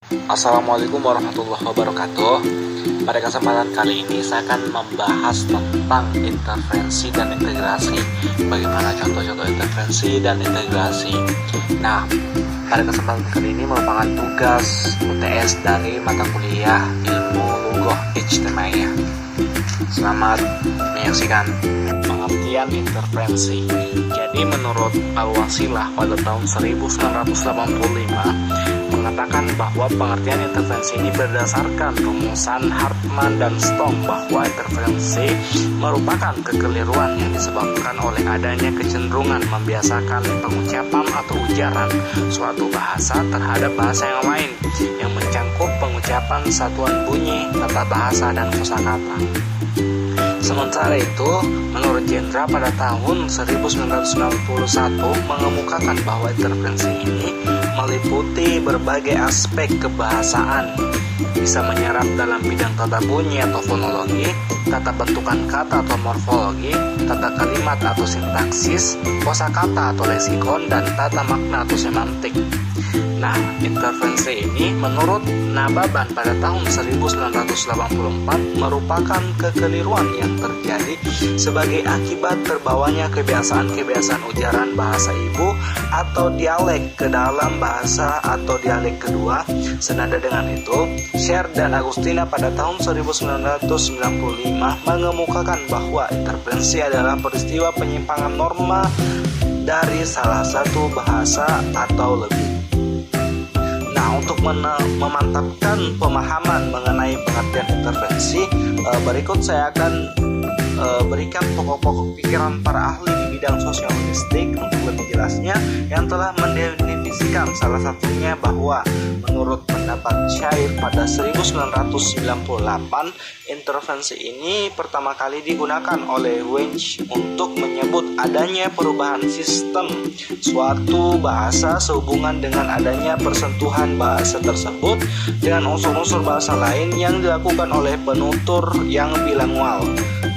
Assalamualaikum warahmatullahi wabarakatuh. Pada kesempatan kali ini saya akan membahas tentang interferensi dan integrasi. Bagaimana contoh-contoh interferensi dan integrasi. Nah, pada kesempatan kali ini merupakan tugas UTS dari mata kuliah Ilmu Lugah Ijtimaiyah. Selamat menyaksikan. Pengertian interferensi. Jadi menurut Al-Wasilah pada tahun 1985 mengatakan bahwa pengertian interferensi ini berdasarkan rumusan Hartman dan Stone bahwa interferensi merupakan kekeliruan yang disebabkan oleh adanya kecenderungan membiasakan pengucapan atau ujaran suatu bahasa terhadap bahasa yang lain yang mencangkup pengucapan satuan bunyi, tata bahasa, dan kosakata. Sementara itu, menurut Jendra pada tahun 1991 mengemukakan bahwa interferensi ini meliputi berbagai aspek kebahasaan, bisa menyerap dalam bidang tata bunyi atau fonologi, tata bentukan kata atau morfologi, tata kalimat atau sintaksis, kosakata atau leksikon, dan tata makna atau semantik. Nah, interferensi ini menurut Nababan pada tahun 1984 merupakan kekeliruan yang terjadi sebagai akibat terbawanya kebiasaan-kebiasaan ujaran bahasa ibu atau dialek ke dalam bahasa atau dialek kedua. Senada dengan itu, Sher dan Agustina pada tahun 1995 mengemukakan bahwa interferensi adalah peristiwa penyimpangan norma dari salah satu bahasa atau lebih. Nah, untuk memantapkan pemahaman mengenai pengertian interferensi, berikut saya akan berikan pokok-pokok pikiran para ahli di bidang sosiolinguistik untuk lebih jelasnya yang telah mendefinisikan salah satunya bahwa menurut pendapat Syair pada 1998 interferensi ini pertama kali digunakan oleh Wunsch untuk menyebut adanya perubahan sistem suatu bahasa sehubungan dengan adanya persentuhan bahasa tersebut dengan unsur-unsur bahasa lain yang dilakukan oleh penutur yang bilingual.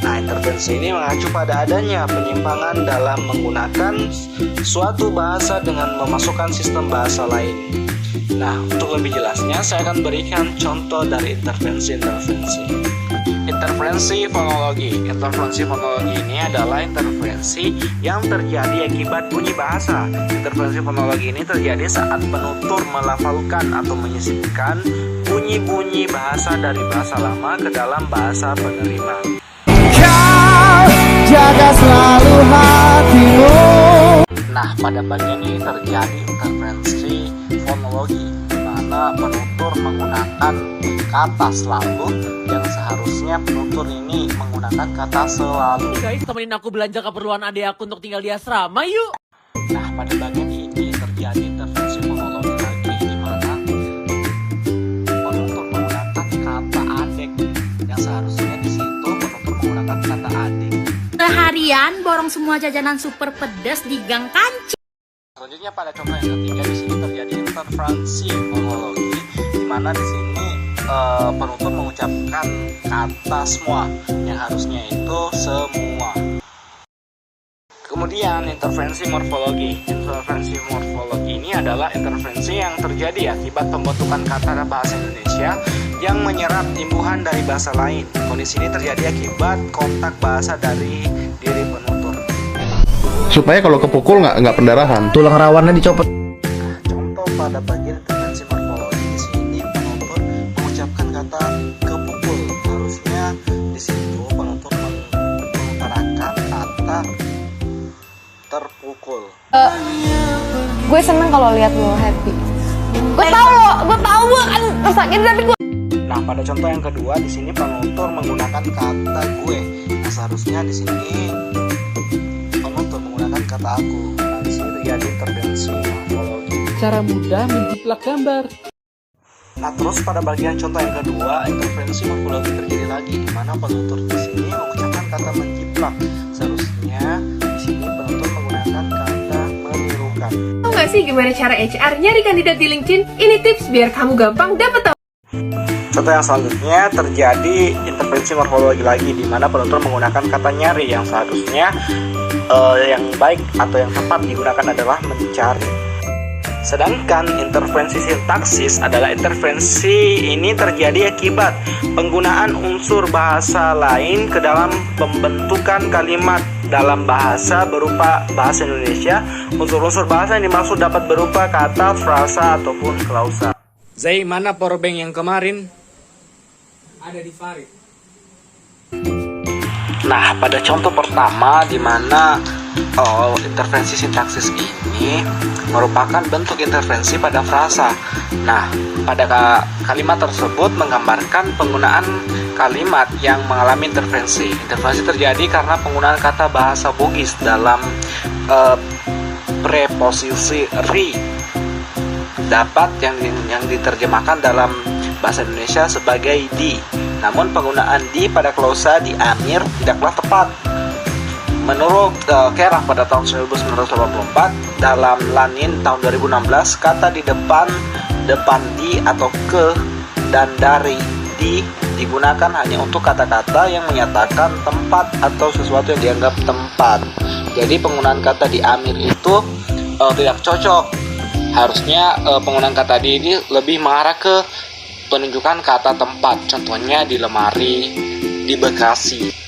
Nah, interferensi ini mengacu pada adanya penyimpangan dalam menggunakan suatu bahasa dengan memasukkan sistem bahasa lain. Nah, untuk lebih jelasnya saya akan berikan contoh dari interferensi. Interferensi fonologi. Interferensi fonologi ini adalah interferensi yang terjadi akibat bunyi bahasa. Interferensi fonologi ini terjadi saat penutur melafalkan atau menyisipkan bunyi-bunyi bahasa dari bahasa lama ke dalam bahasa penerima. Jaga selalu hatimu. Nah, pada bagian ini terjadi interferensi fonologi, di mana penutur menggunakan kata selalu yang seharusnya penutur ini menggunakan kata selalu. Guys, temenin aku belanja keperluan adik aku untuk tinggal di asrama yuk. Nah, pada bagian ini terjadi intervensi fonologi lagi, di mana penutur menggunakan kata adik yang seharusnya di situ penutur menggunakan kata adik. Seharian borong semua jajanan super pedas di Gang Kanci. Selanjutnya pada contoh yang ketiga di sini terjadi interferensi fonologi, di mana di sini penutur mengucapkan kata semua yang harusnya itu semua. Kemudian interferensi morfologi. Interferensi morfologi ini adalah interferensi yang terjadi akibat pembentukan kata bahasa Indonesia yang menyerap imbuhan dari bahasa lain. Kondisi ini terjadi akibat kontak bahasa dari diri penutur. Supaya kalau kepukul nggak pendarahan. Tulang rawannya dicopot. Contoh pada bagian interferensi morfologi di sini penutur mengucapkan kata kepukul. Harusnya di situ penutur mengutarakan kata terpukul. Gue seneng kalau lihat lo happy. Gue tahu lo kan sakit tapi gue. Nah, pada contoh yang kedua di sini penutur menggunakan kata gue. Nah, seharusnya di sini penutur menggunakan kata aku. Nah, di sini terjadi interferensi morfologi. Cara mudah menjiplak gambar. Nah, terus pada bagian contoh yang kedua interferensi morfologi terjadi lagi, di mana penutur di sini mengucapkan kata menjiplak. Seharusnya di sini penutur menggunakan kata menirukan. Tahu nggak sih gimana cara HR nyari kandidat di LinkedIn? Ini tips biar kamu gampang dapet tahu. Contoh yang selanjutnya terjadi intervensi morfologi lagi, di mana penutur menggunakan kata nyari yang seharusnya yang baik atau yang tepat digunakan adalah mencari. Sedangkan intervensi sintaksis adalah intervensi ini terjadi akibat penggunaan unsur bahasa lain ke dalam pembentukan kalimat dalam bahasa berupa bahasa Indonesia. Unsur-unsur bahasa yang dimaksud dapat berupa kata, frasa, ataupun klausa. Zai, mana powerbank yang kemarin? Ada di Farid. Nah, pada contoh pertama di mana intervensi sintaksis ini merupakan bentuk intervensi pada frasa. Nah, pada kalimat tersebut menggambarkan penggunaan kalimat yang mengalami intervensi. Intervensi terjadi karena penggunaan kata bahasa Bugis dalam preposisi ri dapat yang diterjemahkan dalam bahasa Indonesia sebagai di. Namun penggunaan di pada klausa di amir tidaklah tepat. Menurut Kerach pada tahun 1984, dalam Lanin tahun 2016, kata di depan di atau ke dan dari di digunakan hanya untuk kata-kata yang menyatakan tempat atau sesuatu yang dianggap tempat. Jadi penggunaan kata di amir itu tidak cocok. Harusnya penggunaan kata di ini lebih mengarah ke penunjukan kata tempat, contohnya di lemari, di Bekasi.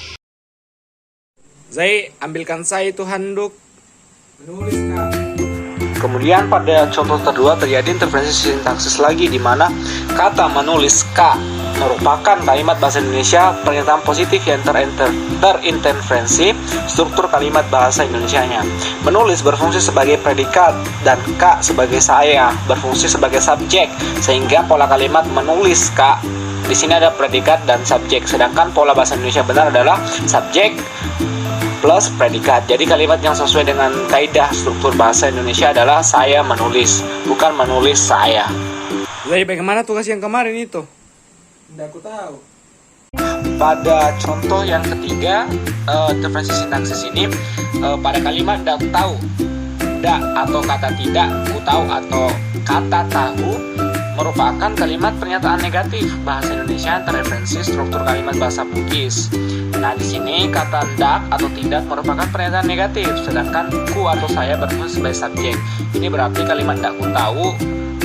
Zai, ambilkan saya itu handuk. Menulis, Kak. Kemudian pada contoh kedua terjadi intervensi sintaksis lagi, di mana kata menulis K merupakan kalimat bahasa Indonesia pernyataan positif yang terintervensi struktur kalimat bahasa Indonesianya. Menulis berfungsi sebagai predikat dan K sebagai saya berfungsi sebagai subjek, sehingga pola kalimat menulis K di sini ada predikat dan subjek, sedangkan pola bahasa Indonesia benar adalah subjek plus predikat. Jadi kalimat yang sesuai dengan kaidah struktur bahasa Indonesia adalah saya menulis, bukan menulis saya. Zai, bagaimana tugas yang kemarin itu? Tidak aku tahu. Pada contoh yang ketiga, intervensi sintaksis ini pada kalimat dak tahu, dak atau kata tidak, ku tahu atau kata tahu merupakan kalimat pernyataan negatif bahasa Indonesia yang terreferensi struktur kalimat bahasa Bugis. Nah, di sini kata dak atau tidak merupakan pernyataan negatif, sedangkan ku atau saya berfungsi sebagai subjek. Ini berarti kalimat dak ku tahu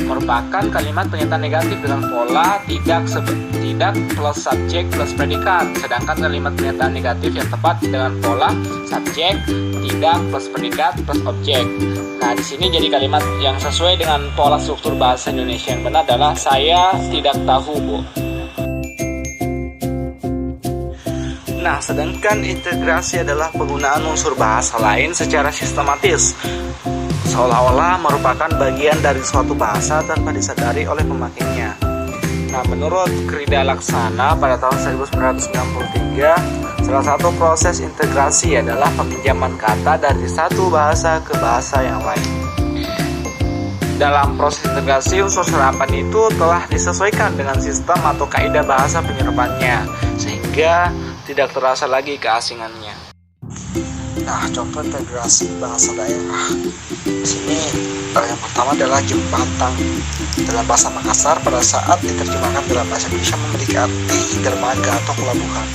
merupakan kalimat pernyataan negatif dengan pola tidak plus subjek plus predikat, sedangkan kalimat pernyataan negatif yang tepat dengan pola subjek tidak plus predikat plus objek. Nah, di sini jadi kalimat yang sesuai dengan pola struktur bahasa Indonesia yang benar adalah saya tidak tahu, Bu. Nah, sedangkan integrasi adalah penggunaan unsur bahasa lain secara sistematis, seolah-olah merupakan bagian dari suatu bahasa tanpa disadari oleh pemakainya. Nah, menurut Krida Laksana pada tahun 1993, salah satu proses integrasi adalah peminjaman kata dari satu bahasa ke bahasa yang lain. Dalam proses integrasi, unsur serapan itu telah disesuaikan dengan sistem atau kaidah bahasa penyerapannya, sehingga tidak terasa lagi keasingannya. Nah, contoh integrasi bahasa daerah. Di sini yang pertama adalah jembatan. Dalam bahasa Makassar pada saat diterjemahkan dalam bahasa Indonesia memiliki arti dermaga atau pelabuhan.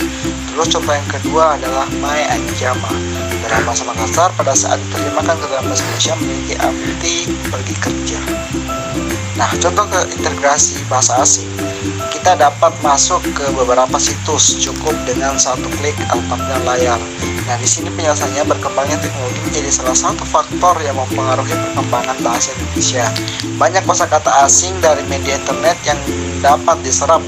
Terus contoh yang kedua adalah Mae Anjama. Dalam bahasa Makassar pada saat diterjemahkan ke dalam bahasa Indonesia memiliki arti pergi kerja. Nah, contoh ke integrasi bahasa asing. Kita dapat masuk ke beberapa situs cukup dengan satu klik atau tampilan layar. Nah, di sini penjelasannya berkembangnya teknologi menjadi salah satu faktor yang mempengaruhi perkembangan bahasa Indonesia. Banyak kosakata asing dari media internet yang dapat diserap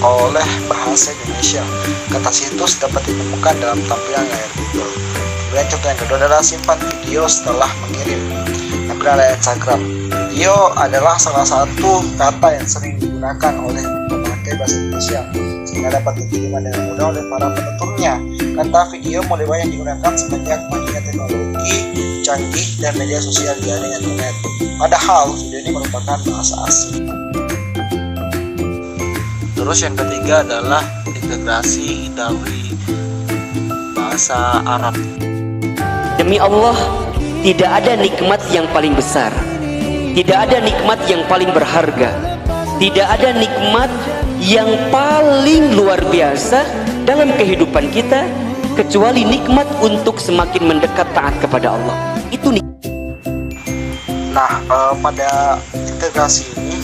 oleh bahasa Indonesia. Kata situs dapat ditemukan dalam tampilan layar Google. Kemudian contoh yang kedua adalah simpan video setelah mengirim. Tampilan layar Instagram. Video adalah salah satu kata yang sering digunakan oleh pemakai bahasa Indonesia, sehingga dapat diterima dengan mudah oleh para penuturnya. Kata video mulai banyak digunakan semenjak majunya teknologi canggih dan media sosial jaring internet. Padahal video ini merupakan bahasa asing. Terus yang ketiga adalah integrasi dari bahasa Arab. Demi Allah, tidak ada nikmat yang paling besar, tidak ada nikmat yang paling berharga, tidak ada nikmat yang paling luar biasa dalam kehidupan kita kecuali nikmat untuk semakin mendekat taat kepada Allah. Itu nikmat. Nah, pada integrasi ini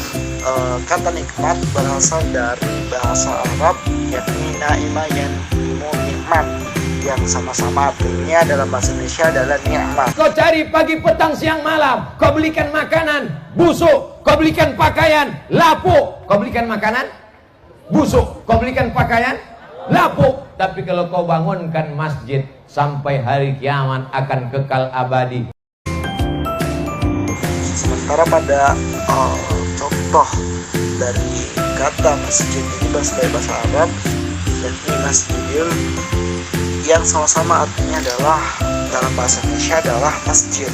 kata nikmat berasal dari bahasa Arab yakni naima yan'imu nikmat, yang sama-sama artinya dalam bahasa Indonesia adalah nikmat. Kau cari pagi, petang, siang, malam. Kau belikan makanan, busuk. Kau belikan pakaian, lapuk. Kau belikan makanan, busuk. Kau belikan pakaian, lapuk. Tapi kalau kau bangunkan masjid, sampai hari kiamat akan kekal abadi. Sementara pada contoh dari kata masjid ini bahasa Arab yakni masjidil, yang sama-sama artinya adalah dalam bahasa Indonesia adalah masjid.